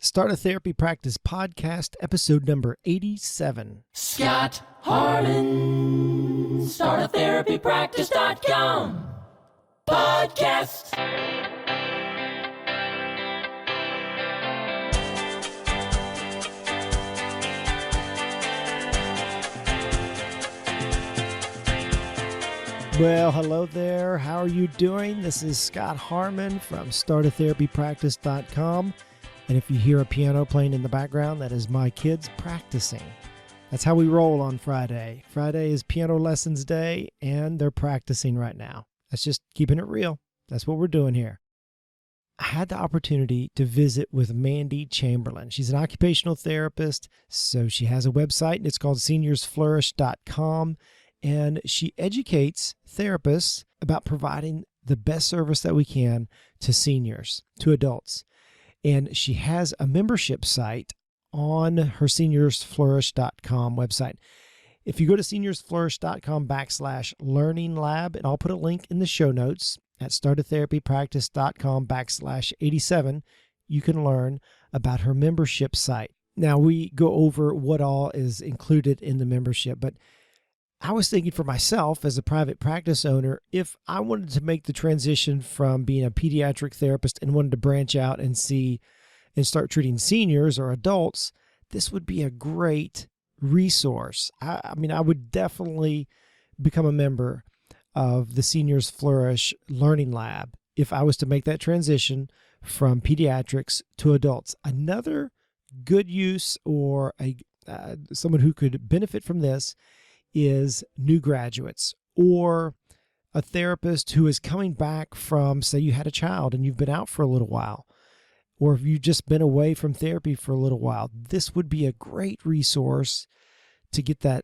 Start a Therapy Practice podcast, episode number 87. Scott Harmon, startatherapypractice.com podcast. Well, hello there. How are you doing? This is Scott Harmon from startatherapypractice.com. And if you hear a piano playing in the background, that is my kids practicing. That's how we roll on Friday. Friday is piano lessons day, and they're practicing right now. That's just keeping it real. That's what we're doing here. I had the opportunity to visit with Mandy Chamberlain. She's an occupational therapist, so she has a website, and it's called seniorsflourish.com. And she educates therapists about providing the best service that we can to seniors, to adults. And she has a membership site on her seniorsflourish.com website. If you go to seniorsflourish.com/learning lab, and I'll put a link in the show notes at startatherapypractice.com/87, you can learn about her membership site. Now, we go over what all is included in the membership, but I was thinking for myself as a private practice owner, if I wanted to make the transition from being a pediatric therapist and wanted to branch out and see and start treating seniors or adults, this would be a great resource. I would definitely become a member of the Seniors Flourish Learning Lab if I was to make that transition from pediatrics to adults. Another good use or someone who could benefit from this is new graduates or a therapist who is coming back from, say you had a child and you've been out for a little while, or if you've just been away from therapy for a little while. This would be a great resource to get not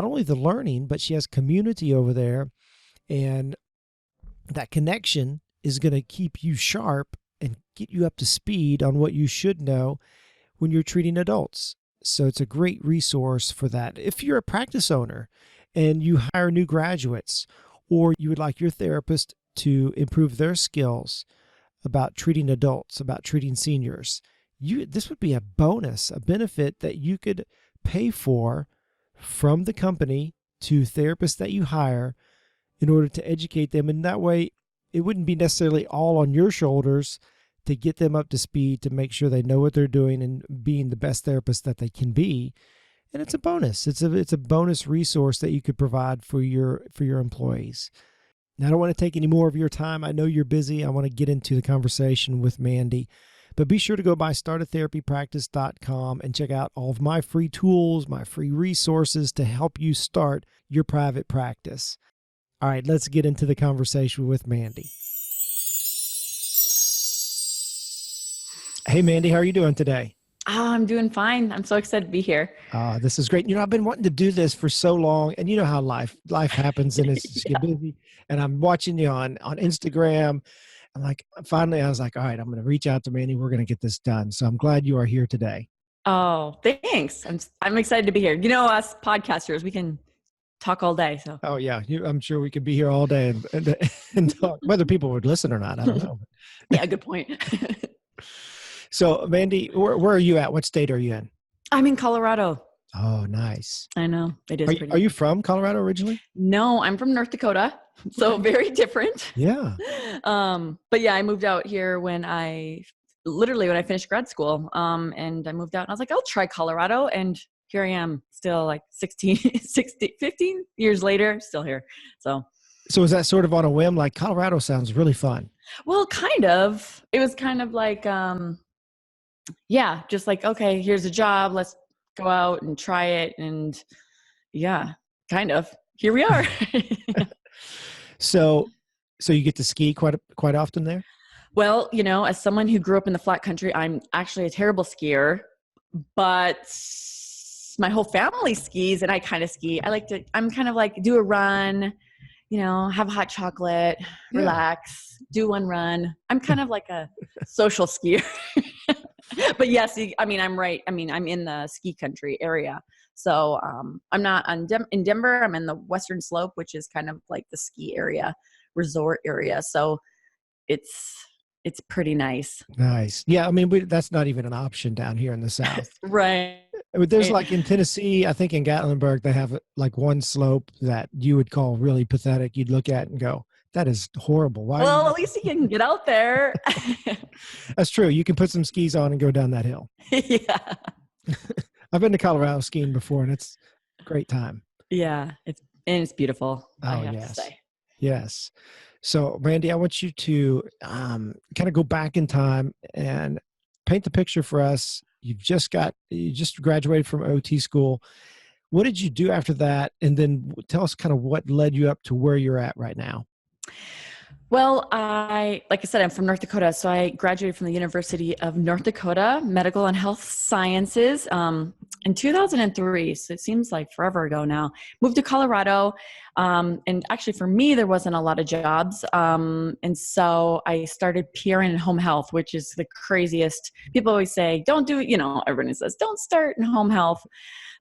only the learning, but she has community over there, and that connection is going to keep you sharp and get you up to speed on what you should know when you're treating adults. So it's a great resource for that. If you're a practice owner and you hire new graduates, or you would like your therapist to improve their skills about treating adults, about treating seniors, this would be a bonus, a benefit that you could pay for from the company to therapists that you hire in order to educate them. And that way, it wouldn't be necessarily all on your shoulders to get them up to speed, to make sure they know what they're doing and being the best therapist that they can be. And it's a bonus. It's a bonus resource that you could provide for your employees. Now, I don't want to take any more of your time. I know you're busy. I want to get into the conversation with Mandy. But be sure to go by startatherapypractice.com and check out all of my free tools, my free resources to help you start your private practice. All right, let's get into the conversation with Mandy. Hey, Mandy, how are you doing today? Oh, I'm doing fine. I'm so excited to be here. This is great. I've been wanting to do this for so long, and you know how life happens, and it's just get busy. And I'm watching you on Instagram. I'm like, finally, I was like, all right, I'm going to reach out to Mandy. We're going to get this done. So I'm glad you are here today. Oh, thanks. I'm excited to be here. You know, us podcasters, we can talk all day. So. Oh yeah, I'm sure we could be here all day and talk. Whether people would listen or not, I don't know. Yeah, good point. So, Mandy, where are you at? What state are you in? I'm in Colorado. Oh, nice. I know. It is pretty. Are you from Colorado originally? No, I'm from North Dakota. So very different. Yeah. But yeah, I moved out here when I finished grad school. And I moved out and I was like, I'll try Colorado. And here I am still like 15 years later, still here. So is that sort of on a whim? Like, Colorado sounds really fun. Well, kind of. It was kind of like, just like, okay, here's a job. Let's go out and try it. And yeah, kind of. Here we are. So you get to ski quite often there? Well, as someone who grew up in the flat country, I'm actually a terrible skier, but my whole family skis and I kind of ski. I'm kind of like do a run, have hot chocolate, relax, do one run. I'm kind of like a social skier. But yes, I'm right. I'm in the ski country area. So I'm not in Denver. I'm in the Western Slope, which is kind of like the ski area, resort area. So it's it's pretty nice. Nice. Yeah. I mean, that's not even an option down here in the South. Right. There's like in Tennessee, I think in Gatlinburg, they have like one slope that you would call really pathetic. You'd look at it and go, that is horrible. Why? Well, at least you can get out there. That's true. You can put some skis on and go down that hill. Yeah. I've been to Colorado skiing before, and it's a great time. Yeah. It's beautiful. I Oh, have yes. to say. Yes. So, Mandy, I want you to kind of go back in time and paint the picture for us. You just graduated from OT school. What did you do after that? And then tell us kind of what led you up to where you're at right now. Well, like I said, I'm from North Dakota. So I graduated from the University of North Dakota, Medical and Health Sciences, in 2003. So it seems like forever ago now. Moved to Colorado. And actually for me, there wasn't a lot of jobs. And so I started PRN in home health, which is the craziest. People always say, don't do it. Everyone says, don't start in home health.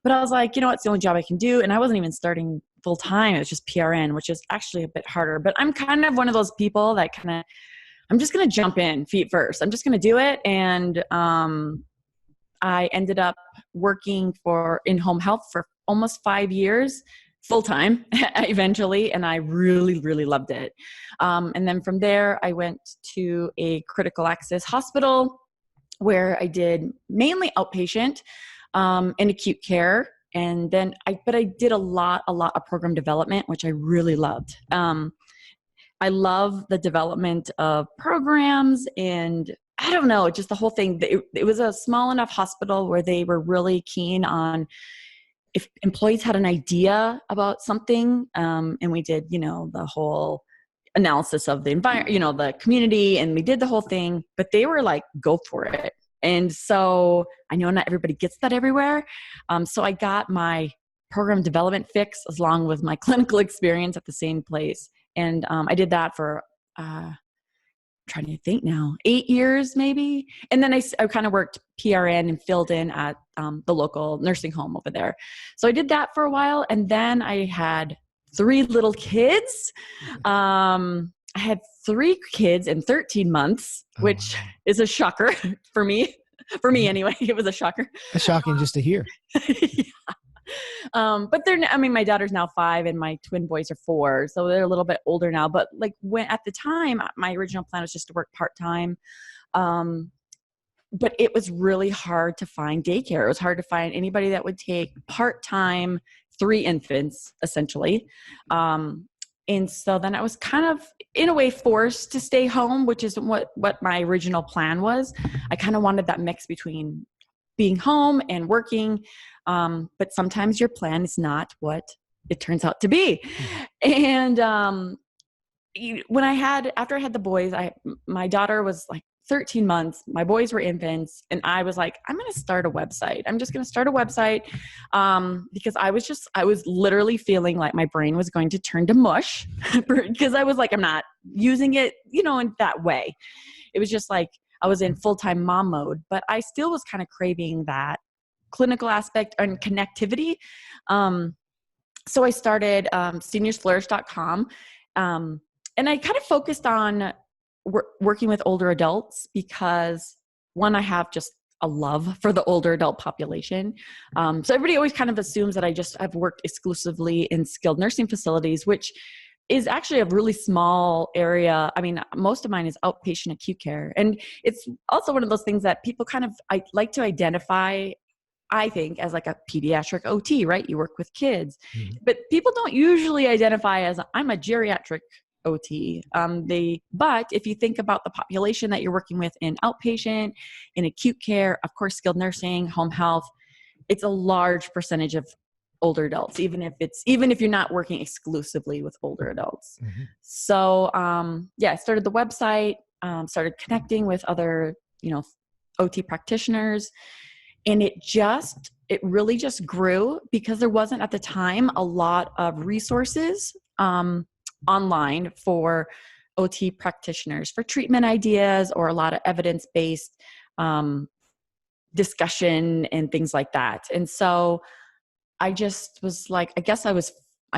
But I was like, it's the only job I can do. And I wasn't even starting full time. It was just PRN, which is actually a bit harder. But I'm kind of one of those people that I'm just going to jump in feet first. I'm just going to do it. And I ended up working in home health for almost 5 years, full time eventually. And I really, really loved it. And then from there, I went to a critical access hospital where I did mainly outpatient in acute care. And then I did a lot of program development, which I really loved. I love the development of programs, and I don't know, just the whole thing. It was a small enough hospital where they were really keen on if employees had an idea about something, and we did, the whole analysis of the environment, the community, and we did the whole thing, but they were like, go for it. And so I know not everybody gets that everywhere. So I got my program development fix along with my clinical experience at the same place. And I did that for, trying to think now, 8 years maybe. And then I kind of worked PRN and filled in at the local nursing home over there. So I did that for a while. And then I had 3 little kids. I had 3 kids in 13 months, which is a shocker for me. For me, anyway, it was a shocker. It's shocking just to hear. Yeah. But my daughter's now 5 and my twin boys are 4. So they're a little bit older now. But like at the time, my original plan was just to work part-time. But it was really hard to find daycare. It was hard to find anybody that would take part-time 3 infants, essentially. And so then I was kind of, in a way, forced to stay home, which is what my original plan was. I kind of wanted that mix between being home and working. But sometimes your plan is not what it turns out to be. And after I had the boys, my daughter was like 13 months. My boys were infants. And I was like, I'm going to start a website. I'm just going to start a website because I was literally feeling like my brain was going to turn to mush because I was like, I'm not using it, in that way. It was just like I was in full-time mom mode, but I still was kind of craving that clinical aspect and connectivity. So I started seniorsflourish.com. And I kind of focused on working with older adults because, one, I have just a love for the older adult population. So everybody always kind of assumes that I've worked exclusively in skilled nursing facilities, which is actually a really small area. I mean, most of mine is outpatient acute care. And it's also one of those things that people I like to identify, I think, as like a pediatric OT, right? You work with kids. Mm-hmm. But people don't usually identify as I'm a geriatric OT. But if you think about the population that you're working with in outpatient, in acute care, of course, skilled nursing, home health, it's a large percentage of older adults, even if you're not working exclusively with older adults. Mm-hmm. So, I started the website, started connecting with other, OT practitioners, and it really just grew because there wasn't at the time a lot of resources, online for OT practitioners for treatment ideas or a lot of evidence-based discussion and things like that. And so I just was like, I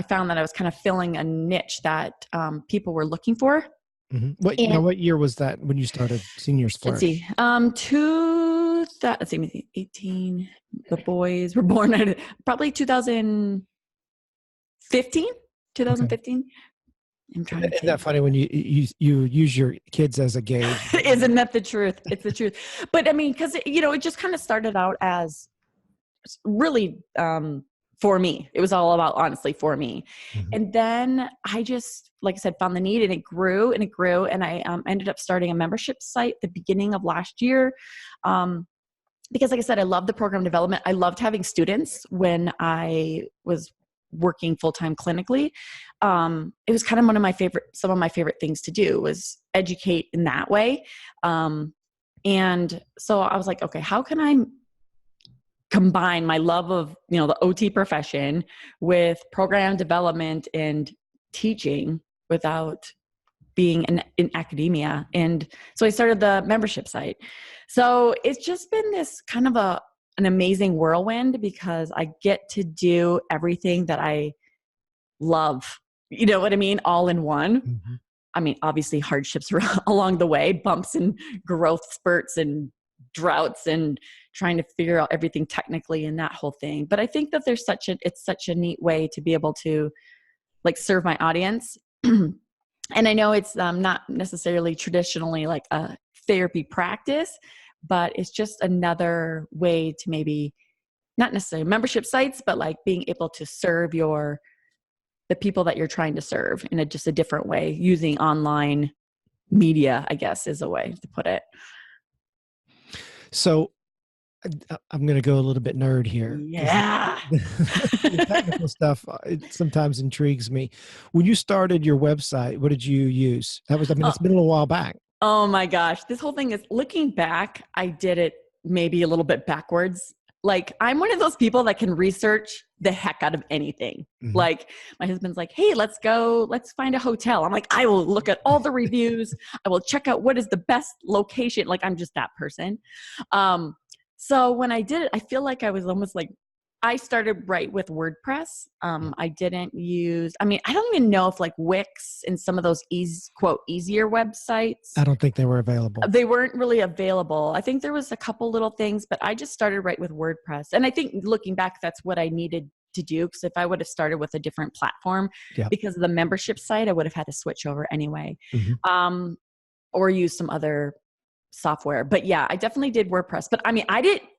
found that I was kind of filling a niche that people were looking for. And What year was that when you started Seniors let's Flourish? see, let's see, 18, the boys were born at probably 2015, Okay. 2015. I'm trying to Isn't think. that funny when you use your kids as a gauge? Isn't that the truth? It's the truth. But I mean, because it just kind of started out as really for me. It was all about honestly for me. Mhm. And then I just, like I said, found the need, and it grew and it grew. And I ended up starting a membership site the beginning of last year. Because like I said, I love the program development. I loved having students when I was working full-time clinically. It was kind of some of my favorite things to do was educate in that way. And so I was like, okay, how can I combine my love of, the OT profession with program development and teaching without being in academia? And so I started the membership site. So it's just been this kind of an amazing whirlwind because I get to do everything that I love. You know what I mean? All in one. Mhm. I mean, obviously hardships along the way, bumps and growth spurts and droughts and trying to figure out everything technically and that whole thing. But I think that it's such a neat way to be able to like serve my audience. And I know it's not necessarily traditionally like a therapy practice, but it's just another way to maybe not necessarily membership sites, but like being able to serve the people that you're trying to serve in just a different way using online media, I guess is a way to put it. So I'm going to go a little bit nerd here because Yeah. the technical stuff it sometimes intrigues me. When you started your website, what did you use? It's been a little while back. Oh my gosh. This whole thing is looking back, I did it maybe a little bit backwards. Like I'm one of those people that can research the heck out of anything. Mhm. Like my husband's like, hey, let's find a hotel. I'm like, I will look at all the reviews. I will check out what is the best location. Like I'm just that person. So when I did it, I feel like I was almost like, I started right with WordPress. I didn't use, I don't even know if like Wix and some of those easier websites, I don't think they were available. they weren't really available. I think there was a couple little things, but I just started right with WordPress. And I think looking back, that's what I needed to do. Because if I would have started with a different platform, Yeah. because of the membership site, I would have had to switch over anyway, Mhm. or use some other software. But yeah, I definitely did WordPress. But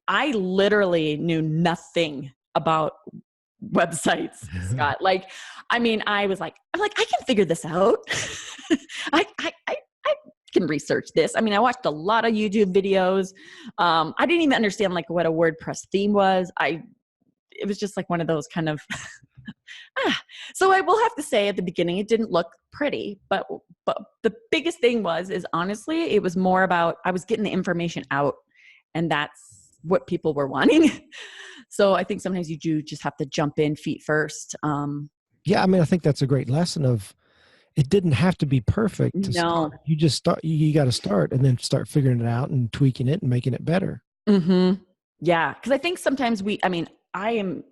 I literally knew nothing about websites, Scott. Like, I was like, I can figure this out. I can research this. I watched a lot of YouTube videos. I didn't even understand like what a WordPress theme was. It was just like one of those kind of, So I will have to say at the beginning, it didn't look pretty, but the biggest thing is honestly, it was more about, I was getting the information out, and that's what people were wanting. So I think sometimes you do just have to jump in feet first. Yeah, I think that's a great lesson of it didn't have to be perfect to No. start. You just start. You got to start and then start figuring it out and tweaking it and making it better. Mm-hmm. Yeah. Cause I think sometimes I am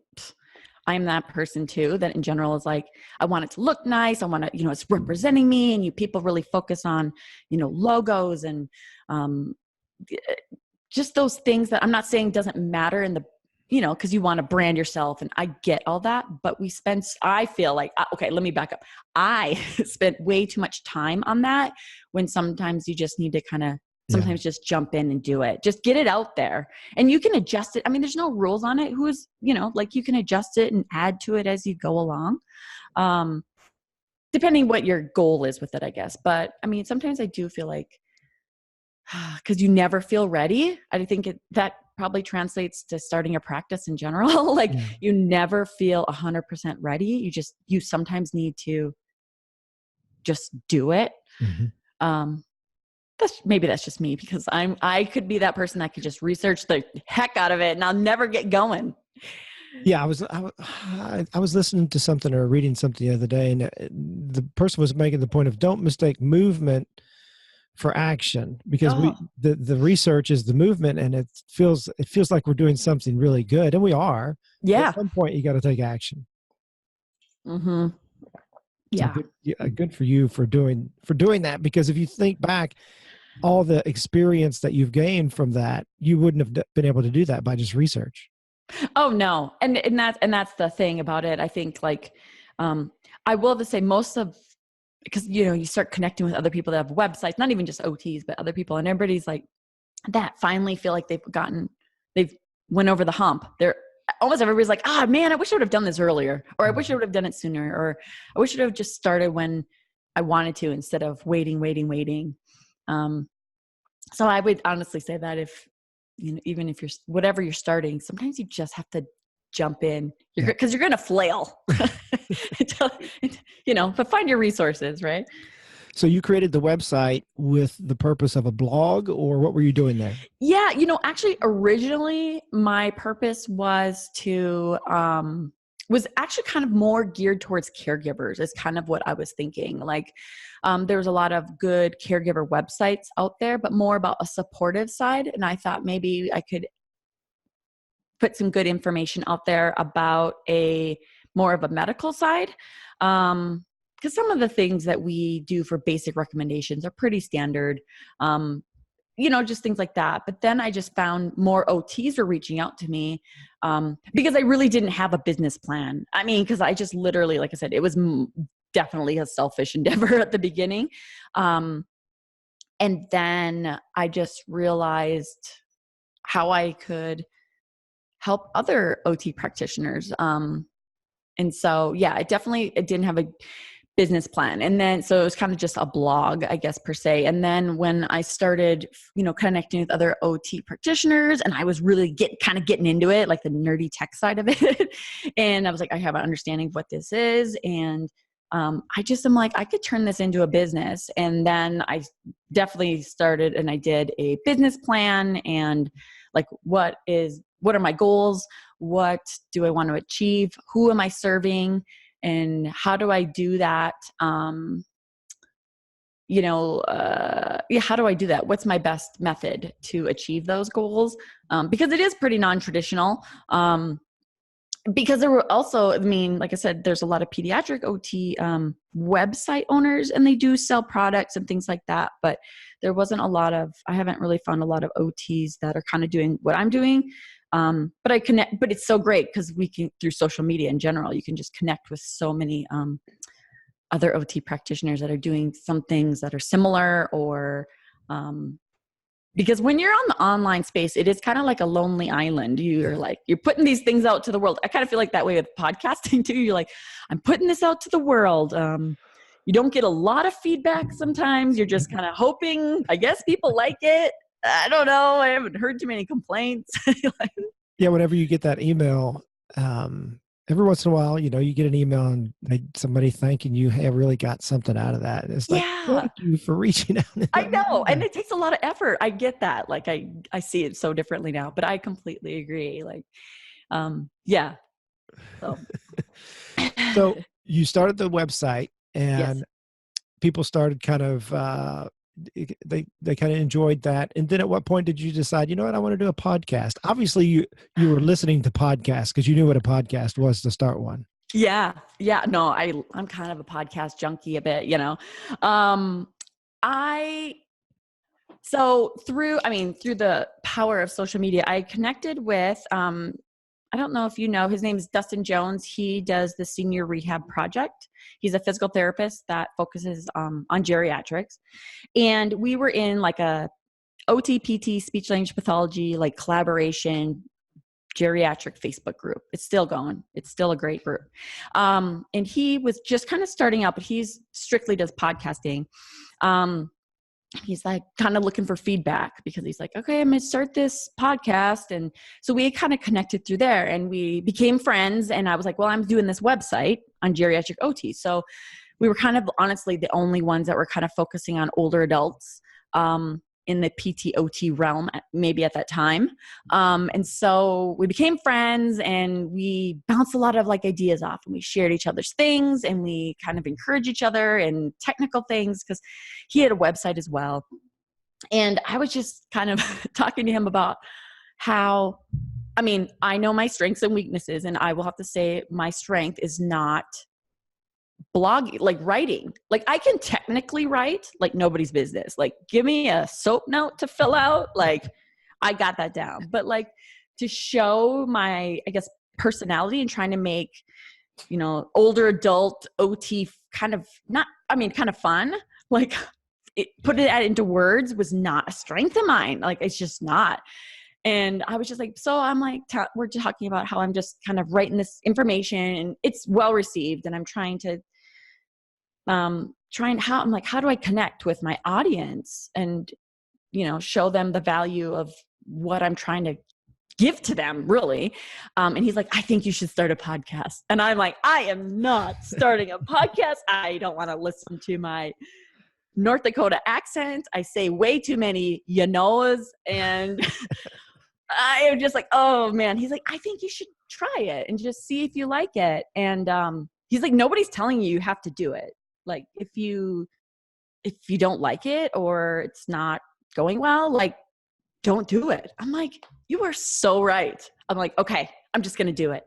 that person too, that in general is like, I want it to look nice. I want to, it's representing me, and people really focus on, logos and just those things that I'm not saying doesn't matter in the, cause you want to brand yourself, and I get all that, but I feel like, okay, let me back up. I spent way too much time on that, when sometimes you just need to sometimes just jump in and do it. Just get it out there, and you can adjust it. There's no rules on it. You can adjust it and add to it as you go along. Depending what your goal is with it, I guess. But sometimes I do feel like, because you never feel ready. I think that probably translates to starting a practice in general. Like you never feel 100% ready. You sometimes need to just do it. Mm-hmm. That's just me, because I could be that person that could just research the heck out of it, and I'll never get going. Yeah, I was listening to something or reading something the other day, and the person was making the point of don't mistake movement for action, because the research is the movement, and it feels like we're doing something really good, and we are. Yeah. At some point, you got to take action. Mm-hmm. So Yeah. good, yeah, good for you for doing that, because if you think back, all the experience that you've gained from that, you wouldn't have been able to do that by just research. Oh no. And that's the thing about it. I think like, I will have to say most of, because, you start connecting with other people that have websites, not even just OTs, but other people. And everybody's like that finally feel like they've went over the hump. They're almost everybody's like, man, I wish I would have done this earlier, or I wish I would have done it sooner, or I wish I would have just started when I wanted to instead of waiting. Um, so I would honestly say that if, even if you're, whatever you're starting, sometimes you just have to jump in because you're going to flail, but find your resources, right? So you created the website with the purpose of a blog, or what were you doing there? Yeah. Actually originally my purpose was was actually kind of more geared towards caregivers is kind of what I was thinking. Like, there was a lot of good caregiver websites out there, but more about a supportive side. And I thought maybe I could put some good information out there about more of a medical side. Because some of the things that we do for basic recommendations are pretty standard. Just things like that. But then I just found more OTs were reaching out to me because I really didn't have a business plan. I mean, because I just literally, like I said, it was definitely a selfish endeavor at the beginning. And then I just realized how I could help other OT practitioners. And so, yeah, it didn't have a business plan. And then, so it was kind of just a blog, I guess, per se. And then when I started, connecting with other OT practitioners, and I was really getting into it, like the nerdy tech side of it. And I was like, I have an understanding of what this is. And I just am like, I could turn this into a business. And then I definitely started and I did a business plan and like, what are my goals? What do I want to achieve? Who am I serving? And how do I do that? How do I do that? What's my best method to achieve those goals? Because it is pretty non-traditional. Because there were also, I mean, like I said, there's a lot of pediatric OT website owners, and they do sell products and things like that. But there wasn't I haven't really found a lot of OTs that are kind of doing what I'm doing. But it's so great because we can, through social media in general, you can just connect with so many other OT practitioners that are doing some things that are similar, or because when you're on the online space, it is kind of like a lonely island. You're putting these things out to the world. I kind of feel like that way with podcasting too. You're like, I'm putting this out to the world. You don't get a lot of feedback sometimes. You're just kind of hoping, I guess people like it. I don't know. I haven't heard too many complaints. Yeah, whenever you get that email, every once in a while, you get an email and somebody thanking you, hey, I really got something out of that. And it's like, Yeah. thank you for reaching out. I know. And it takes a lot of effort. I get that. Like I see it so differently now, but I completely agree. Like, yeah. So you started the website and Yes. people started kind of, they kind of enjoyed that. And then at what point did you decide, you know what, I want to do a podcast? Obviously you were listening to podcasts because you knew what a podcast was to start one. Yeah. Yeah. No, I'm kind of a podcast junkie a bit, through the power of social media, I connected with, I don't know if you know, his name is Dustin Jones. He does the Senior Rehab Project. He's a physical therapist that focuses on geriatrics. And we were in like a OTPT, speech language pathology, like collaboration geriatric Facebook group. It's still going. It's still a great group. And he was just kind of starting out, but he's strictly does podcasting. He's like kind of looking for feedback because he's like, okay, I'm going to start this podcast. And so we kind of connected through there and we became friends. And I was like, well, I'm doing this website on geriatric OT. So we were kind of honestly the only ones that were kind of focusing on older adults in the PTOT realm, maybe at that time. And so we became friends and we bounced a lot of like ideas off and we shared each other's things and we kind of encouraged each other in technical things because he had a website as well. And I was just kind of talking to him about how, I mean, I know my strengths and weaknesses, and I will have to say my strength is not blog, like writing. Like I can technically write like nobody's business. Like give me a soap note to fill out. Like I got that down. But like to show my, I guess, personality and trying to make, you know, older adult OT kind of not, I mean, kind of fun. Like put it into words was not a strength of mine. Like it's just not. And I was just like, so I'm like, we're talking about how I'm just kind of writing this information and it's well received. And I'm trying to, I'm like, how do I connect with my audience and, you know, show them the value of what I'm trying to give to them really. And he's like, I think you should start a podcast. And I'm like, I am not starting a podcast. I don't want to listen to my North Dakota accent. I say way too many you knows. And I am just like, oh man. He's like, I think you should try it and just see if you like it. And he's like, nobody's telling you have to do it. Like if you don't like it or it's not going well, like don't do it. I'm like, you are so right. I'm like, okay, I'm just going to do it.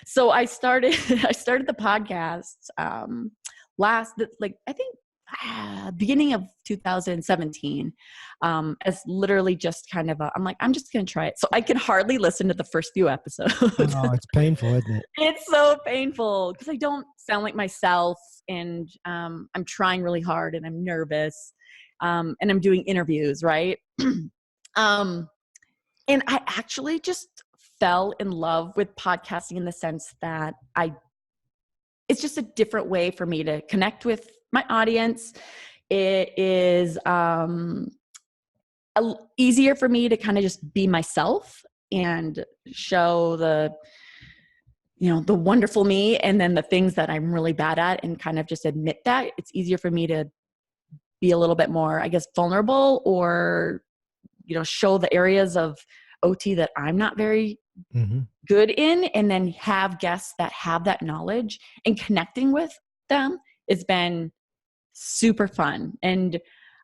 So I started the podcast I think beginning of 2017 as literally just kind of I'm like, I'm just going to try it. So I can hardly listen to the first few episodes. Oh, it's painful, isn't it? It's so painful because I don't sound like myself and I'm trying really hard and I'm nervous and I'm doing interviews, right? And I actually just fell in love with podcasting in the sense that it's just a different way for me to connect with my audience. It is easier for me to kind of just be myself and show the wonderful me and then the things that I'm really bad at and kind of just admit that. It's easier for me to be a little bit more, I guess, vulnerable or, you know, show the areas of OT that I'm not very good in and then have guests that have that knowledge and connecting with them has been super fun. And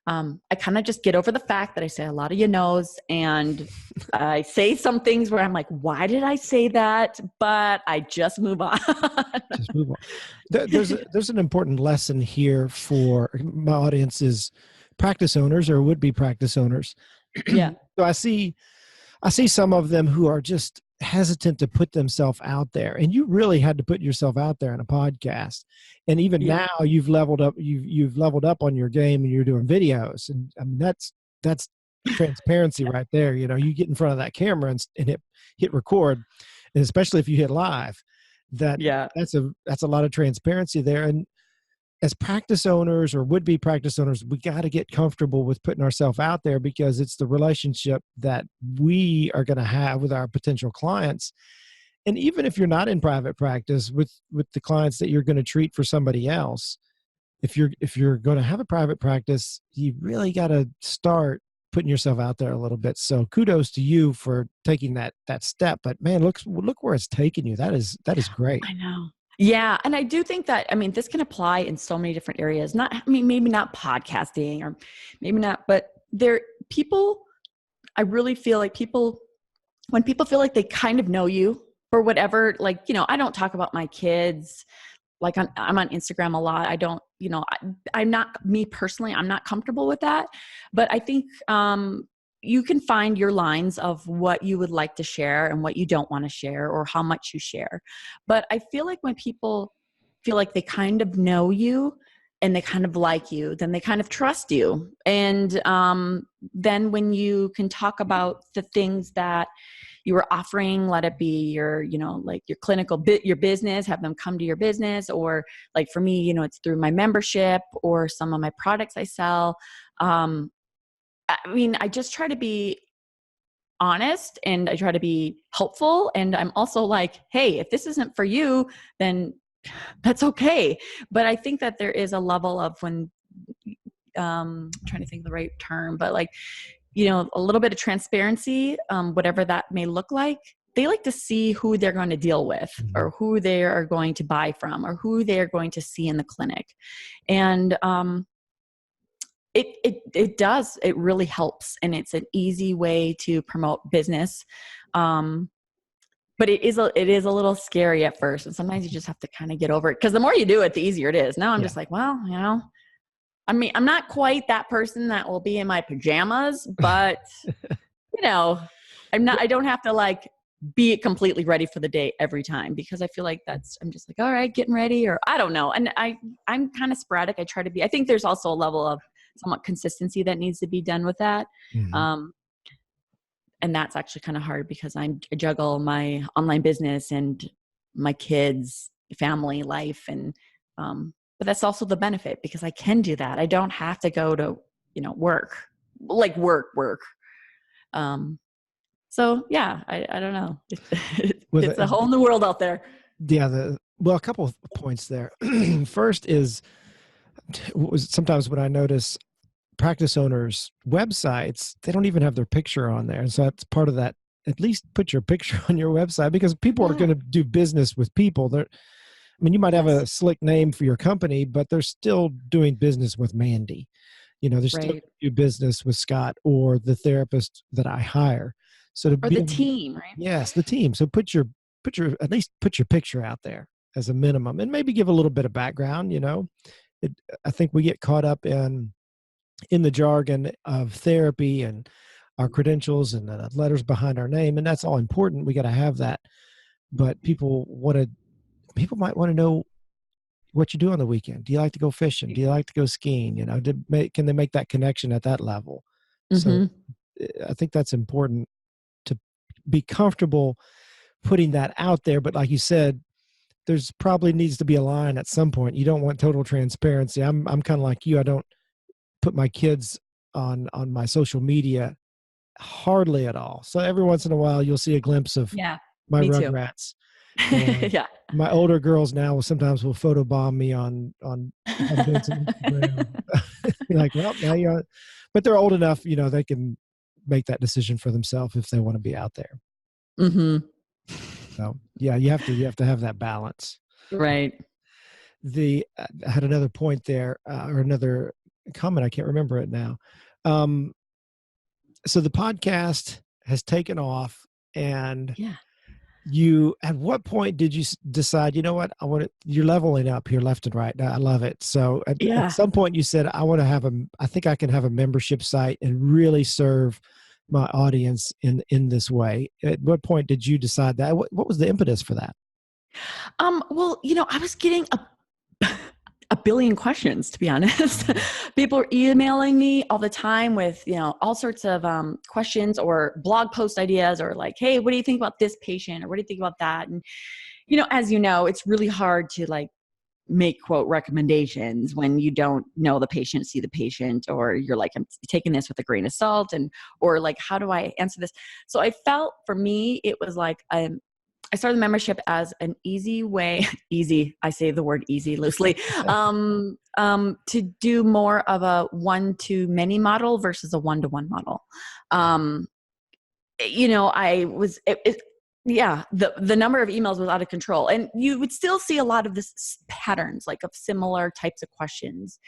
I kind of just get over the fact that I say a lot of you knows and I say some things where I'm like, why did I say that? But I just move on. Just move on. There's an important lesson here for my audience is practice owners or would-be practice owners. Yeah. So I see some of them who are just hesitant to put themselves out there, and you really had to put yourself out there in a podcast. And even now you've leveled up. You've leveled up on your game, and you're doing videos. And I mean that's transparency right there. You know, you get in front of that camera and hit record, and especially if you hit live, that's a lot of transparency there. And as practice owners or would-be practice owners, we got to get comfortable with putting ourselves out there because it's the relationship that we are going to have with our potential clients. And even if you're not in private practice with the clients that you're going to treat for somebody else, if you're going to have a private practice, you really got to start putting yourself out there a little bit. So kudos to you for taking that step. But man, look where it's taken you. That is great. I know. Yeah. And I do think that, I mean, this can apply in so many different areas. Maybe not podcasting or maybe not, but I really feel like when people feel like they kind of know you or whatever, like, you know, I don't talk about my kids. Like I'm on Instagram a lot. I don't, you know, I'm not, me personally, I'm not comfortable with that. But I think you can find your lines of what you would like to share and what you don't want to share or how much you share. But I feel like when people feel like they kind of know you and they kind of like you, then they kind of trust you. And then when you can talk about the things that you were offering, let it be your, you know, like your clinical your business, have them come to your business, or like for me, you know, it's through my membership or some of my products I sell. I mean, I just try to be honest and I try to be helpful. And I'm also like, hey, if this isn't for you, then that's okay. But I think that there is a level of when, I'm trying to think of the right term, but like, you know, a little bit of transparency, whatever that may look like. They like to see who they're going to deal with or who they are going to buy from or who they are going to see in the clinic. And, it really helps. And it's an easy way to promote business. but it is a little scary at first. And sometimes you just have to kind of get over it. Because the more you do it, the easier it is. Now I'm just like, well, I mean, I'm not quite that person that will be in my pajamas, but I don't have to like be completely ready for the day every time, because I feel like I'm just like, all right, getting ready, or I don't know. And I'm kind of sporadic. I try to be, I think there's also a level of somewhat consistency that needs to be done with that. Mm-hmm. And that's actually kind of hard because I juggle my online business and my kids' family life. And, but that's also the benefit, because I can do that. I don't have to go to, work. So yeah, I don't know. It's a whole new world out there. Yeah. A couple of points there. First is sometimes when I notice practice owners' websites, they don't even have their picture on there. And so that's part of that. At least put your picture on your website, because people are going to do business with people. You might have a slick name for your company, but they're still doing business with Mandy. They're still do business with Scott or the therapist that I hire. So the team, right? Yes, the team. So at least put your picture out there as a minimum, and maybe give a little bit of background. I think we get caught up in the jargon of therapy and our credentials and the letters behind our name, and that's all important. We got to have that, but people might want to know what you do on the weekend. Do you like to go fishing? Do you like to go skiing? Can they make that connection at that level? Mm-hmm. So I think that's important to be comfortable putting that out there. But like you said, there's probably needs to be a line at some point. You don't want total transparency. I'm kind of like you. I don't put my kids on my social media hardly at all. So every once in a while you'll see a glimpse of my Rugrats. Yeah. My older girls now will sometimes photobomb me on Instagram. Like, well, now you're on. But they're old enough, they can make that decision for themselves if they want to be out there. Mm-hmm. So yeah, you have to have that balance. Right. I had another point there, or another comment. I can't remember it now. So the podcast has taken off, and at what point did you decide, what, you're leveling up here left and right. I love it. So at some point you said, I think I can have a membership site and really serve my audience in this way. At what point did you decide that? What was the impetus for that? Well, I was getting a billion questions, to be honest. People are emailing me all the time with, all sorts of questions or blog post ideas, or like, hey, what do you think about this patient? Or what do you think about that? And, as it's really hard to like make quote recommendations when you don't know the patient, see the patient, or you're like, I'm taking this with a grain of salt, or like, how do I answer this? So I felt, for me, it was like, I started the membership as an easy way, I say the word easy loosely, to do more of a one-to-many model versus a one-to-one model. The number of emails was out of control, and you would still see a lot of this patterns, like of similar types of questions.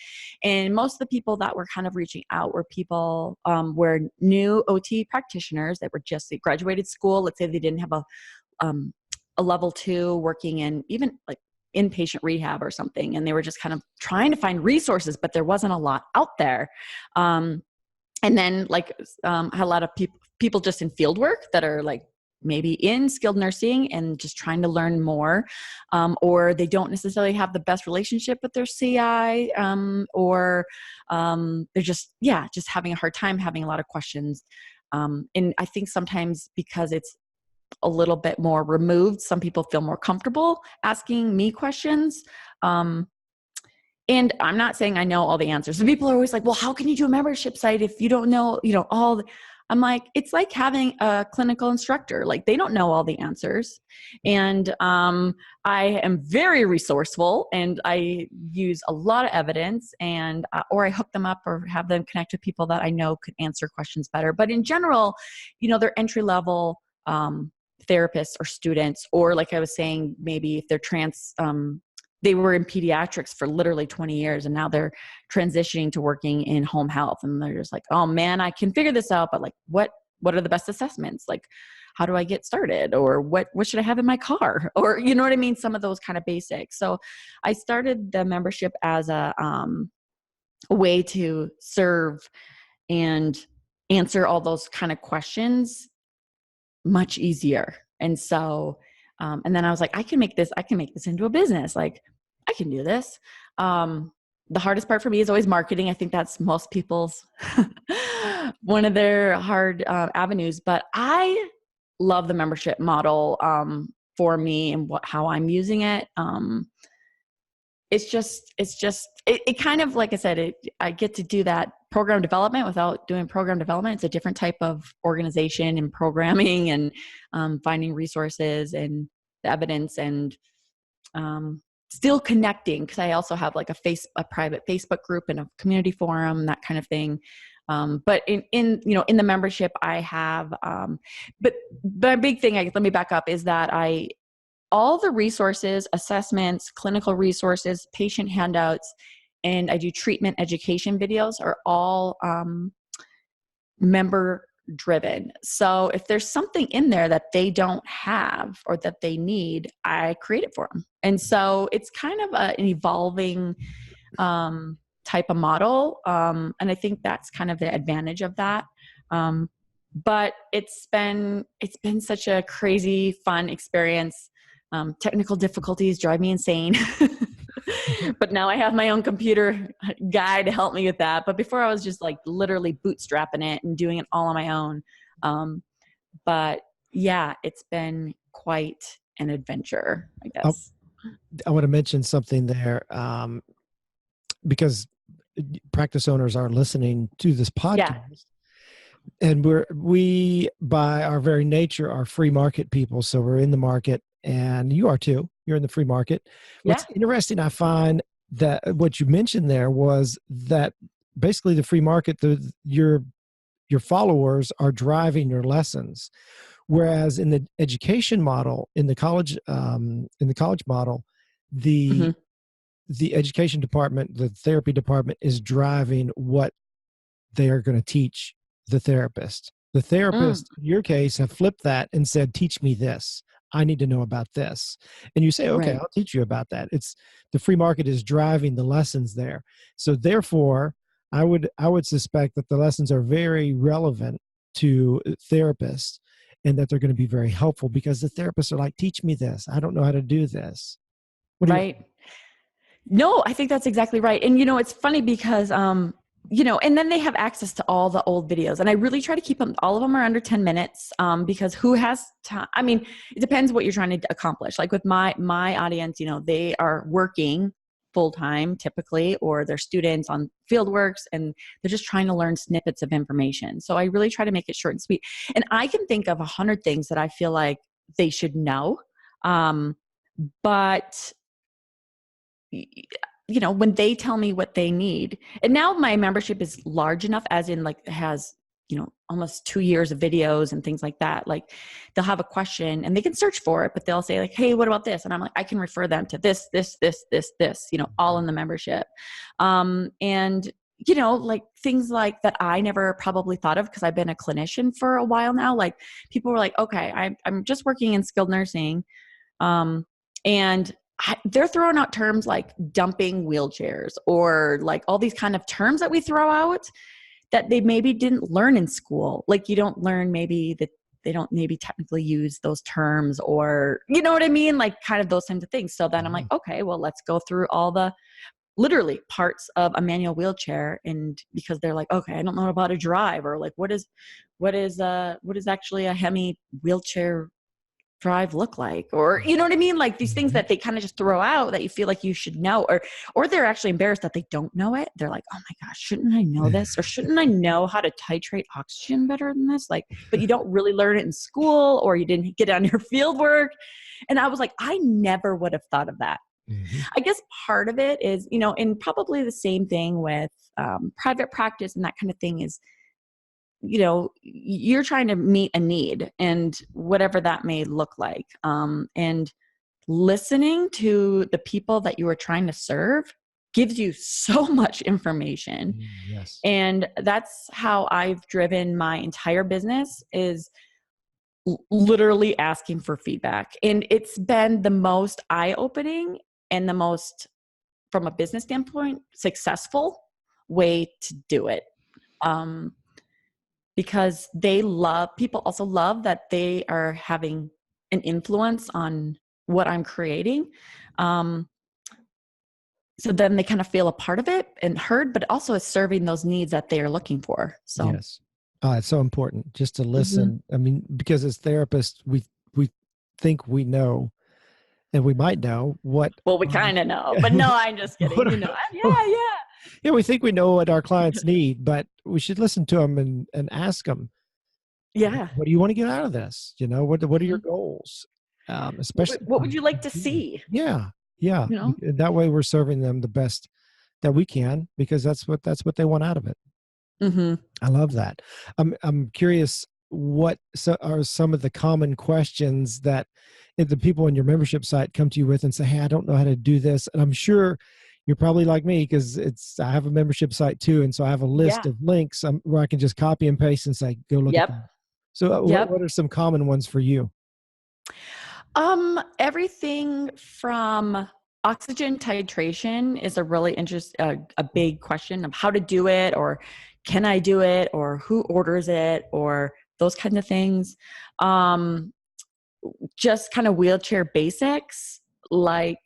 And most of the people that were kind of reaching out were people, were new OT practitioners that were just graduated school. Let's say they didn't have a level 2 working in even like inpatient rehab or something. And they were just kind of trying to find resources, but there wasn't a lot out there. And then had a lot of people just in field work that are like maybe in skilled nursing and just trying to learn more, or they don't necessarily have the best relationship with their CI, or they're just having a hard time, having a lot of questions. And I think sometimes because it's a little bit more removed, some people feel more comfortable asking me questions. And I'm not saying I know all the answers. So people are always like, well, how can you do a membership site if you don't know, I'm like, it's like having a clinical instructor. Like, they don't know all the answers. And I am very resourceful, and I use a lot of evidence, and or I hook them up or have them connect with people that I know could answer questions better. But in general, they're entry level therapists or students, or like I was saying, maybe if they're they were in pediatrics for literally 20 years and now they're transitioning to working in home health, and they're just like, oh man, I can figure this out, but like, what are the best assessments? Like, how do I get started? Or what should I have in my car? Or, you know what I mean? Some of those kind of basics. So I started the membership as a way to serve and answer all those kind of questions much easier. And so, and then I was like, I can make this into a business. Like, I can do this. The hardest part for me is always marketing. I think that's most people's one of their hard avenues, but I love the membership model for me and how I'm using it. It kind of, like I said, I get to do that program development without doing program development. It's a different type of organization and programming and finding resources and the evidence and still connecting, because I also have like a private Facebook group and a community forum, that kind of thing. But in the membership I have, but the big thing, let me back up, is that all the resources, assessments, clinical resources, patient handouts, and I do treatment education videos are all member driven. So if there's something in there that they don't have or that they need, I create it for them. And so it's kind of an evolving type of model. And I think that's kind of the advantage of that. But it's been such a crazy, fun experience. Technical difficulties drive me insane. But now I have my own computer guy to help me with that. But before I was just like literally bootstrapping it and doing it all on my own. But yeah, it's been quite an adventure, I guess. I want to mention something there because practice owners are listening to this podcast. Yeah. And we by our very nature are free market people. So we're in the market, and you are too. You're in the free market. What's interesting, I find that what you mentioned there was that basically the free market, your followers are driving your lessons. Whereas in the education model, in the college model, the education department, the therapy department is driving what they are going to teach the therapist. The therapist, in your case, have flipped that and said, teach me this. I need to know about this. And you say, okay, I'll teach you about that. It's the free market is driving the lessons there. So therefore, I would suspect that the lessons are very relevant to therapists and that they're going to be very helpful, because the therapists are like, teach me this. I don't know how to do this. No, I think that's exactly right. And, it's funny because, and then they have access to all the old videos, and I really try to keep them. All of them are under 10 minutes because who has time? I mean, it depends what you're trying to accomplish. Like with my audience, they are working full-time typically, or they're students on field works, and they're just trying to learn snippets of information. So I really try to make it short and sweet. And I can think of 100 things that I feel like they should know. But when they tell me what they need, and now my membership is large enough, as in like it has, almost 2 years of videos and things like that. Like they'll have a question and they can search for it, but they'll say like, hey, what about this? And I'm like, I can refer them to this, all in the membership. And like things like that I never probably thought of, because I've been a clinician for a while now. Like people were like, okay, I'm just working in skilled nursing. And they're throwing out terms like dumping wheelchairs, or like all these kind of terms that we throw out that they maybe didn't learn in school. Like you don't learn maybe that they don't maybe technically use those terms, or, you know what I mean? Like kind of those kinds of things. So then I'm like, okay, well, let's go through all the literally parts of a manual wheelchair. And because they're like, okay, I don't know about a drive, or like, what is actually a Hemi wheelchair drive look like, or you know what I mean? Like these things that they kind of just throw out that you feel like you should know, or they're actually embarrassed that they don't know it. They're like, oh my gosh, shouldn't I know this? Or shouldn't I know how to titrate oxygen better than this? Like, but you don't really learn it in school, or you didn't get on your field work. And I was like, I never would have thought of that. I guess part of it is, and probably the same thing with private practice and that kind of thing is, you're trying to meet a need, and whatever that may look like. And listening to the people that you are trying to serve gives you so much information. Yes. And that's how I've driven my entire business, is literally asking for feedback. And it's been the most eye-opening and the most, from a business standpoint, successful way to do it. Because people also love that they are having an influence on what I'm creating. So then they kind of feel a part of it and heard, but also is serving those needs that they are looking for. So Yes. It's so important just to Mhm. listen. I mean, because as therapists, we think we know, and we might know what. Well, we kind of know, but no, I'm just kidding. What You know, our- yeah, yeah. yeah, we think we know what our clients need, but we should listen to them and ask them, Yeah. what do you want to get out of this? You know, what are your Mhm. goals? Especially, What would you like to see? yeah, yeah. You know? That way, we're serving them the best that we can, because that's what they want out of it. Mm-hmm. I love that. I'm curious, are some of the common questions that if the people in your membership site come to you with and say, "Hey, I don't know how to do this," and I'm sure you're probably like me, because I have a membership site too, and so I have a list Yeah. of links where I can just copy and paste and say, "Go look at Yep. that." So, Yep. what are some common ones for you? Everything from oxygen titration is a really a big question of how to do it, or can I do it, or who orders it, or those kinds of things. Just kind of wheelchair basics, like,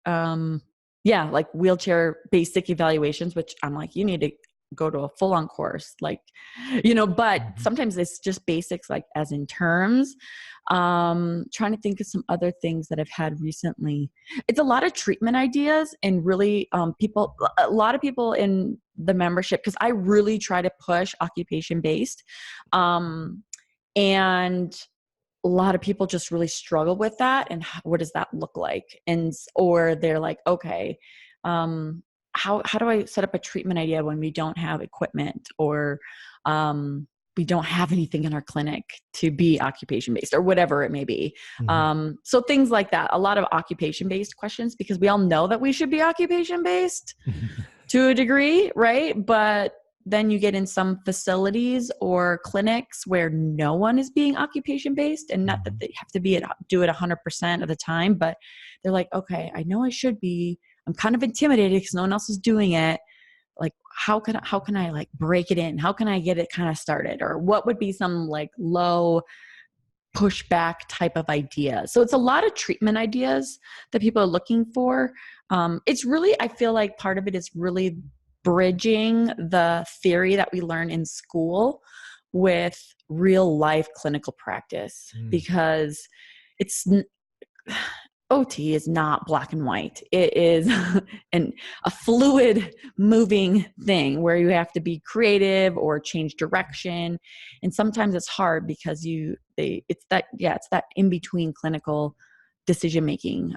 like wheelchair basic evaluations, which I'm like, you need to go to a full-on course, like, but sometimes it's just basics, like as in terms. Trying to think of some other things that I've had recently. It's a lot of treatment ideas, and really a lot of people in the membership, because I really try to push occupation based. And a lot of people just really struggle with that, and what does that look like? Or they're like, okay, how do I set up a treatment idea when we don't have equipment, or we don't have anything in our clinic to be occupation based, or whatever it may be. Mhm. So things like that, a lot of occupation based questions, because we all know that we should be occupation based to a degree, right? But then you get in some facilities or clinics where no one is being occupation based, and not that they have to do it 100% of the time, but they're like, okay, I know I should be. I'm kind of intimidated because no one else is doing it. Like, how can I like break it in? How can I get it kind of started? Or what would be some like low pushback type of idea? So it's a lot of treatment ideas that people are looking for. It's really, I feel like part of it is really bridging the theory that we learn in school with real life clinical practice, Mm. because it's OT is not black and white. It is a fluid moving thing where you have to be creative or change direction. And sometimes it's hard because it's that in between clinical decision making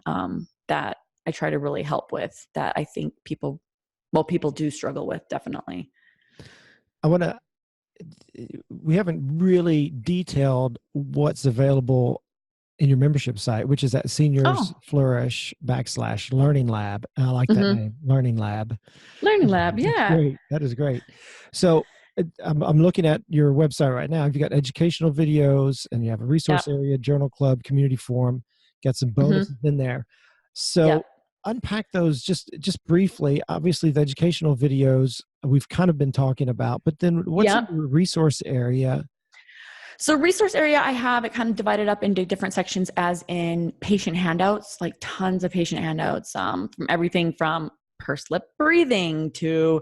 that I try to really help with, that I think people do struggle with, definitely. I want to. We haven't really detailed what's available in your membership site, which is at Seniors Oh, Flourish /Learning Lab. And I like that mm-hmm. name, Learning Lab. Learning Lab. That's Yeah. great. That is great. So I'm looking at your website right now. You've got educational videos, and you have a resource Yep. area, journal club, community forum, got some bonuses in there. So Yep. unpack those just briefly. Obviously, the educational videos we've kind of been talking about, but then what's in Yep. your resource area? So resource area, I have it kind of divided up into different sections, as in patient handouts, like tons of patient handouts, from everything from pursed lip breathing to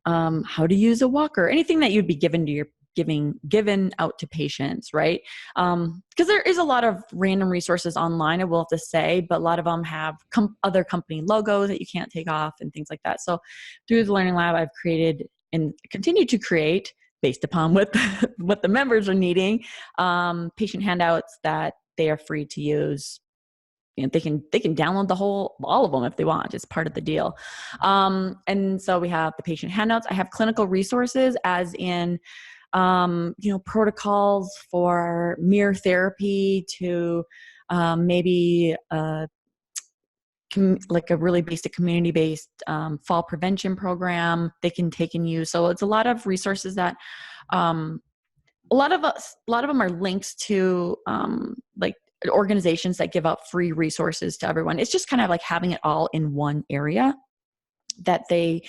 how to use a walker, anything that you'd be given out to patients, right? Because there is a lot of random resources online, I will have to say, but a lot of them have other company logos that you can't take off and things like that. So through the Learning Lab, I've created and continue to create, based upon what what the members are needing, patient handouts that they are free to use. They can download all of them if they want. It's part of the deal. And so we have the patient handouts. I have clinical resources, as in protocols for mirror therapy, to maybe like a really basic community-based fall prevention program they can take and use. So it's a lot of resources that a lot of them are links to like organizations that give out free resources to everyone. It's just kind of like having it all in one area that they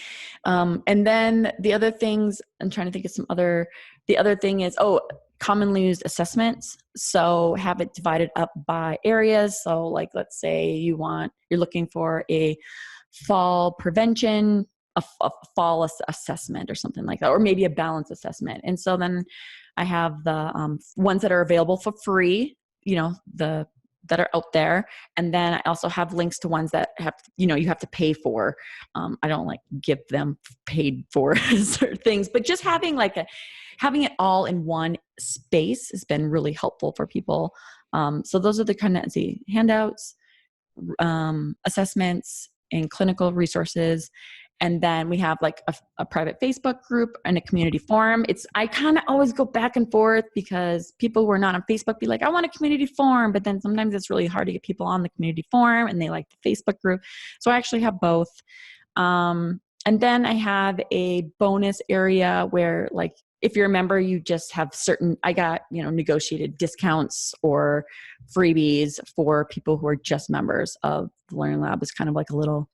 and then the other things, I'm trying to think of the other thing is commonly used assessments. So have it divided up by areas. So like, let's say you're looking for a fall prevention, a fall assessment or something like that, or maybe a balance assessment. And so then I have the ones that are available for free, that are out there. And then I also have links to ones that you have to pay for. I don't like give them paid for certain things, but just having it all in one space has been really helpful for people. So those are the kind of handouts, assessments, and clinical resources. And then we have like a private Facebook group and a community forum. I kind of always go back and forth because people who are not on Facebook be like, I want a community forum, but then sometimes it's really hard to get people on the community forum and they like the Facebook group. So I actually have both. And then I have a bonus area where, like, if you're a member, you just have I got, negotiated discounts or freebies for people who are just members of the Learning Lab. Is kind of like a little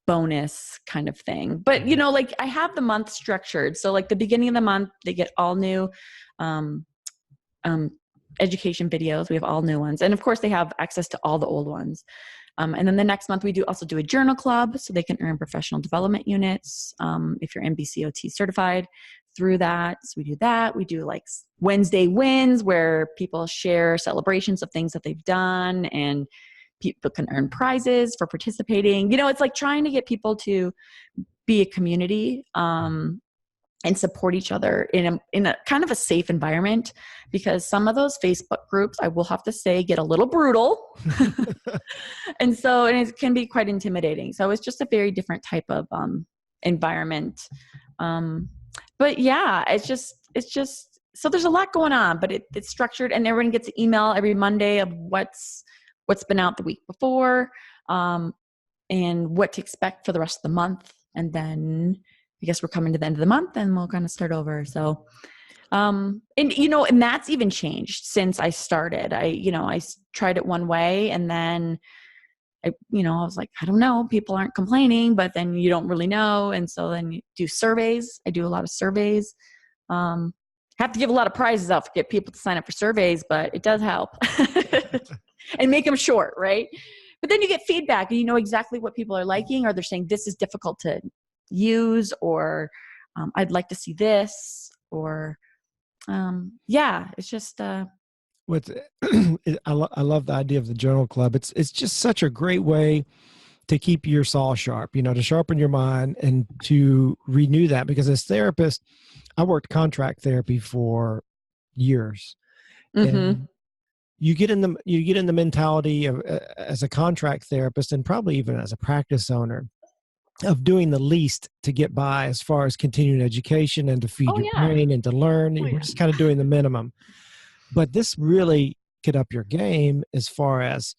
bonus kind of thing. But, like, I have the month structured. So like the beginning of the month, they get all new education videos. We have all new ones. And of course they have access to all the old ones. And then the next month we also do a journal club, so they can earn professional development units if you're NBCOT certified through that. So we do that. We do like Wednesday wins, where people share celebrations of things that they've done, and people can earn prizes for participating. It's like trying to get people to be a community and support each other in a kind of a safe environment, because some of those Facebook groups, I will have to say, get a little brutal. and it can be quite intimidating. So it's just a very different type of environment. But yeah, it's just, so there's a lot going on, but it's structured, and everyone gets an email every Monday of what's been out the week before, and what to expect for the rest of the month. And then I guess we're coming to the end of the month and we'll kind of start over. So, and that's even changed since I started. I tried it one way, and then I was like, I don't know, people aren't complaining, but then you don't really know. And so then you do surveys. I do a lot of surveys. Have to give a lot of prizes out to get people to sign up for surveys, but it does help. And make them short, right? But then you get feedback and you know exactly what people are liking, or they're saying this is difficult to use, or I'd like to see this, or it's just I love the idea of the journal club. It's just such a great way to keep your saw sharp, to sharpen your mind and to renew that. Because as therapists, I worked contract therapy for years. Mm-hmm. And you get in the mentality of as a contract therapist, and probably even as a practice owner, of doing the least to get by as far as continuing education and to feed your brain and to learn. We're just kind of doing the minimum. But this really could up your game as far as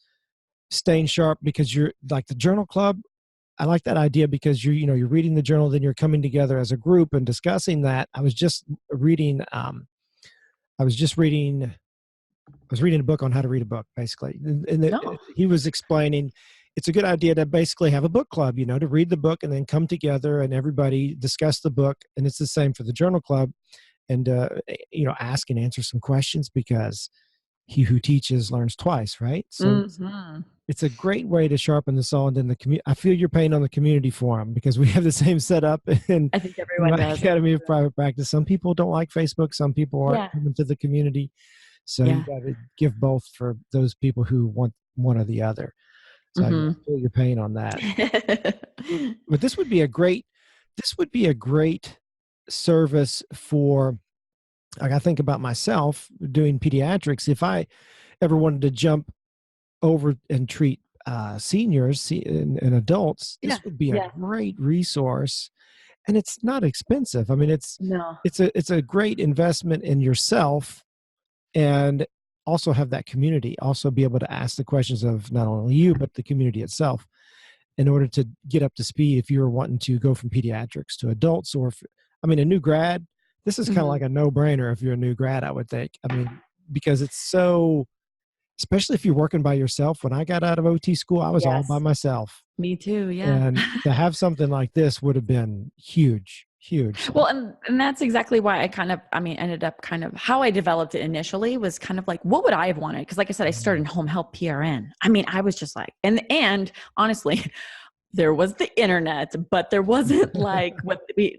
staying sharp, because you're like the journal club. I like that idea because you're reading the journal, then you're coming together as a group and discussing that. I was reading a book on how to read a book, basically. And he was explaining it's a good idea to basically have a book club, to read the book and then come together and everybody discuss the book. And it's the same for the journal club, and, ask and answer some questions, because he who teaches learns twice, right? So it's a great way to sharpen the saw. And then I feel your pain on the community forum, because we have the same setup in I think everyone does. Academy of Private Practice. Some people don't like Facebook. Some people aren't coming to the community. So you got to give both for those people who want one or the other. So I feel your pain on that. But this would be a great service for, like, I think about myself doing pediatrics. If I ever wanted to jump over and treat seniors and adults, this would be a great resource. And it's not expensive. I mean, it's a great investment in yourself, and also have that community, also be able to ask the questions of not only you, but the community itself, in order to get up to speed if you're wanting to go from pediatrics to adults. Or a new grad, this is kind of like a no-brainer if you're a new grad, I would think. I mean, because it's so, especially if you're working by yourself. When I got out of OT school, I was all by Yes. myself. Me too. Yeah. And to have something like this would have been huge, huge. So, Well, and that's exactly why ended up kind of how I developed it initially was kind of like, what would I have wanted? Because like I said, I started in home Help PRN. I mean, I was just like, and honestly, there was the internet, but there wasn't like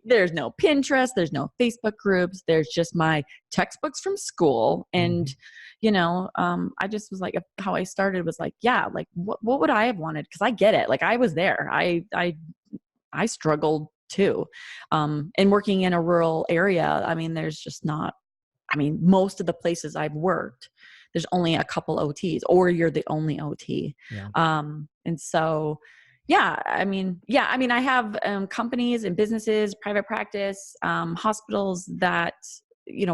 there's no Pinterest, there's no Facebook groups, there's just my textbooks from school. And, I just was like, how I started was like, yeah, like what would I have wanted? Cause I get it. Like I was there. I struggled too. And working in a rural area, I mean, there's just not, most of the places I've worked, there's only a couple OTs or you're the only OT. yeah. And so, I have companies and businesses, private practice, hospitals that,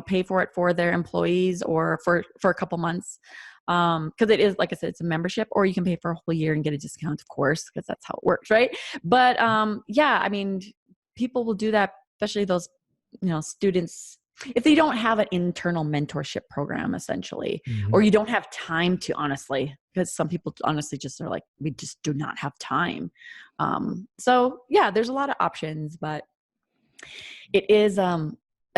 pay for it for their employees or for a couple months. Cause it is, like I said, it's a membership, or you can pay for a whole year and get a discount, of course, because that's how it works. Right. But, people will do that, especially those, students, if they don't have an internal mentorship program, essentially, or you don't have time to, honestly, because some people honestly just are like, we just do not have time. So yeah, there's a lot of options, but it is a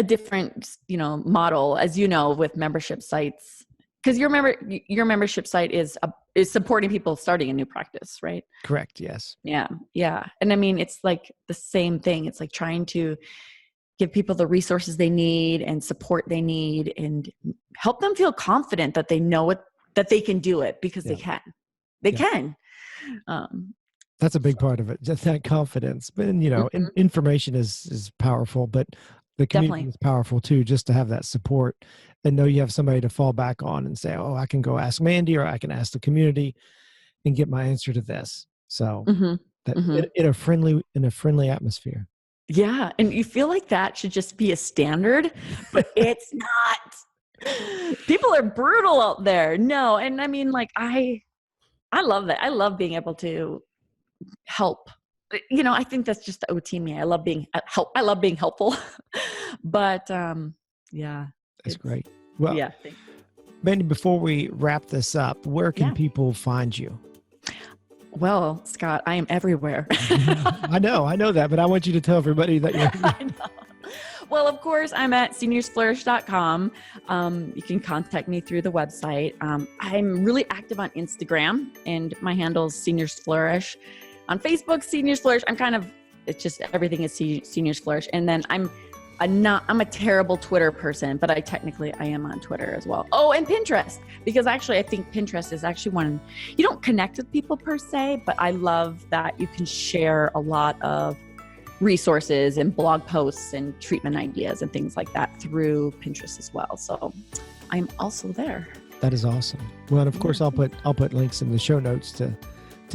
different, model, as with membership sites, because your membership site is supporting people starting a new practice, right? Correct. Yes. Yeah. Yeah. And it's like the same thing. It's like trying to give people the resources they need and support they need and help them feel confident that they know it, that they can do it because they can. That's a big part of it. Just that confidence. But information is powerful, but the community is powerful too, just to have that support and know you have somebody to fall back on and say, oh, I can go ask Mandy, or I can ask the community and get my answer to this. So in a friendly atmosphere. Yeah. And you feel like that should just be a standard, but it's not. People are brutal out there. No. And I love that. I love being able to help. I think that's just the OT me. I love being helpful. But That's great. Well, yeah. Mandy, before we wrap this up, where can people find you? Well, Scott, I am everywhere. I know that, but I want you to tell everybody that you're. I know. Well, of course, I'm at seniorsflourish.com. You can contact me through the website. I'm really active on Instagram, and my handle is Seniors Flourish. On Facebook, Seniors Flourish. It's just everything is Seniors Flourish. And then I'm a terrible Twitter person, but I am on Twitter as well. Oh, and Pinterest, because actually I think Pinterest is actually one, you don't connect with people per se, but I love that you can share a lot of resources and blog posts and treatment ideas and things like that through Pinterest as well. So I'm also there. That is awesome. Well, and of course I'll put links in the show notes to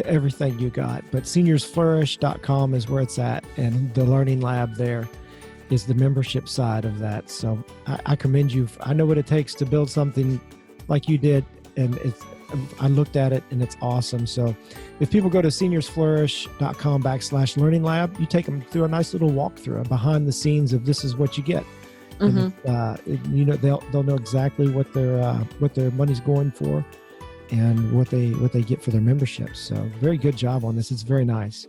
everything you got, but seniorsflourish.com is where it's at. And the Learning Lab there is the membership side of that. So I commend you. I know what it takes to build something like you did. And I looked at it and it's awesome. So if people go to seniorsflourish.com/learning lab, you take them through a nice little walkthrough behind the scenes of this is what you get. And they'll know exactly what their money's going for and what they get for their memberships. So very good job on this. It's very nice.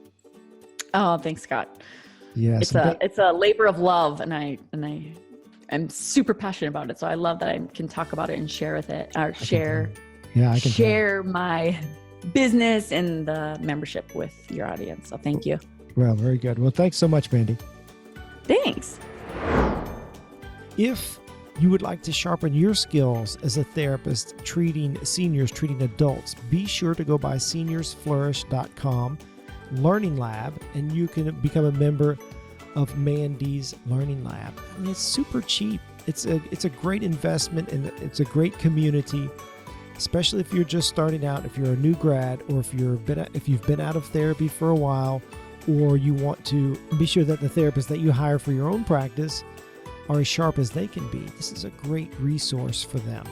Oh, thanks, Scott. Yes. It's a labor of love, and I am super passionate about it. So I love that I can talk about it and share with it, or share my business and the membership with your audience. So thank you. Well, very good. Well, thanks so much, Mandy. Thanks. If you would like to sharpen your skills as a therapist treating seniors, treating adults, be sure to go by seniorsflourish.com Learning Lab, and you can become a member of Mandy's Learning Lab. I mean, it's super cheap. It's a great investment, and it's a great community, especially if you're just starting out, if you're a new grad, or if you've been out of therapy for a while, or you want to be sure that the therapists that you hire for your own practice are as sharp as they can be. This is a great resource for them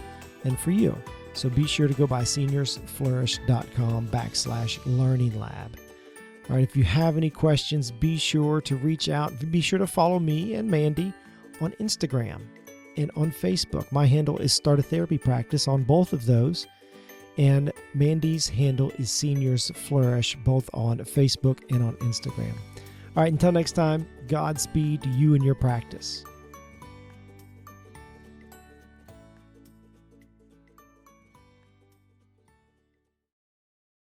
and for you. So be sure to go by seniorsflourish.com/learning lab. All right, if you have any questions, be sure to reach out. Be sure to follow me and Mandy on Instagram and on Facebook. My handle is Start a Therapy Practice on both of those. And Mandy's handle is Seniors Flourish, both on Facebook and on Instagram. All right, until next time, Godspeed to you and your practice.